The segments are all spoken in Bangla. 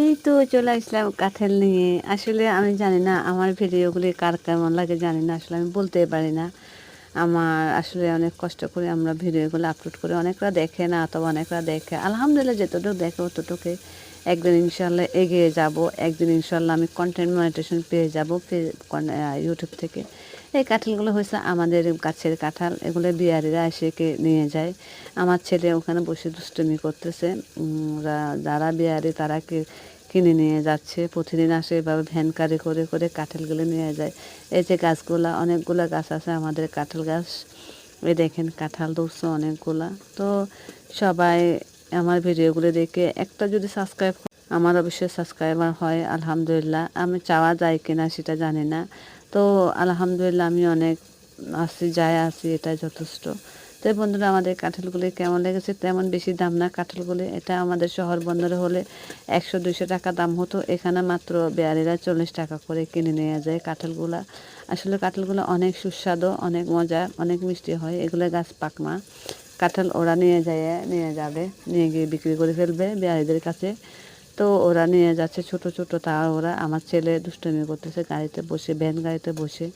এই তো চলে আসলাম কাঁঠাল নিয়ে। আসলে আমি জানি না আমার ভিডিওগুলি কার কেমন লাগে জানি না, আসলে আমি বলতে পারি না। আমার আসলে অনেক কষ্ট করে আমরা ভিডিওগুলো আপলোড করি, অনেকরা দেখে না, অথবা অনেকরা দেখে। আলহামদুলিল্লাহ যতটুকু দেখে অতটুকু একদিন ইনশাল্লাহ এগিয়ে যাব। একদিন ইনশাল্লাহ আমি কন্টেন্ট মনিটাইজেশন পেয়ে যাব ইউটিউব থেকে। এই কাঁঠালগুলো হয়েছে আমাদের গাছের কাঁঠাল, এগুলো বিহারিরা এসে নিয়ে যায়। আমার ছেলে ওখানে বসে দুষ্টুমি করতেছে। যারা বিহারি তারা কিনে নিয়ে যাচ্ছে, প্রতিদিন আসে এভাবে ভ্যান গাড়ি করে করে কাঁঠালগুলো নিয়ে যায়। এই যে গাছগুলা, অনেকগুলো গাছ আছে আমাদের কাঁঠাল গাছ। এই দেখেন কাঁঠাল ধরছে অনেকগুলা। তো সবাই আমার ভিডিওগুলো দেখে একটা যদি সাবস্ক্রাইব, আমার অবশ্যই সাবস্ক্রাইবার হয় আলহামদুলিল্লাহ। আমি চাওয়া যায় কিনা সেটা জানি না। তো আলহামদুলিল্লাহ আমি অনেক আছি, এটাই যথেষ্ট। তো বন্ধুরা, আমাদের কাঁঠালগুলি কেমন লেগেছে? তেমন বেশি দাম না কাঁঠালগুলি। এটা আমাদের শহর বন্দরে হলে 100-200 টাকা দাম হতো, এখানে মাত্র বেয়ারিরা 40 টাকা করে কিনে নিয়ে যায় কাঁঠালগুলা। আসলে কাঁঠালগুলো অনেক সুস্বাদু, অনেক মজা, অনেক মিষ্টি হয়। এগুলো গাছ পাকমা কাঁঠাল, ওরা নিয়ে যাবে, নিয়ে গিয়ে বিক্রি করে ফেলবে বেয়ারিদের কাছে। তো ওরা নিয়ে যাচ্ছে ছোট ছোট, তা ওরা, আমার ছেলে দুষ্টুমি করতেছে গাড়িতে বসে, ভ্যান গাড়িতে বসে।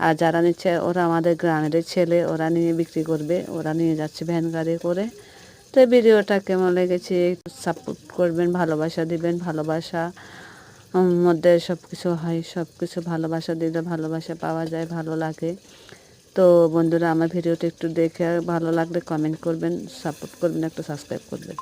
আর যারা নিচ্ছে ওরা আমাদের গ্রামের ছেলে, ওরা নিয়ে বিক্রি করবে, ওরা নিয়ে যাচ্ছে ভ্যান গাড়ি করে। তো এই ভিডিওটা কেমন লেগেছে সাপোর্ট করবেন, ভালোবাসা দিবেন। ভালোবাসা মধ্যে সব কিছু হয়, সব কিছু ভালোবাসা দিলে ভালোবাসা পাওয়া যায়, ভালো লাগে। তো বন্ধুরা, আমার ভিডিওটা একটু দেখে ভালো লাগলে কমেন্ট করবেন, সাপোর্ট করবেন, একটু সাবস্ক্রাইব করবেন।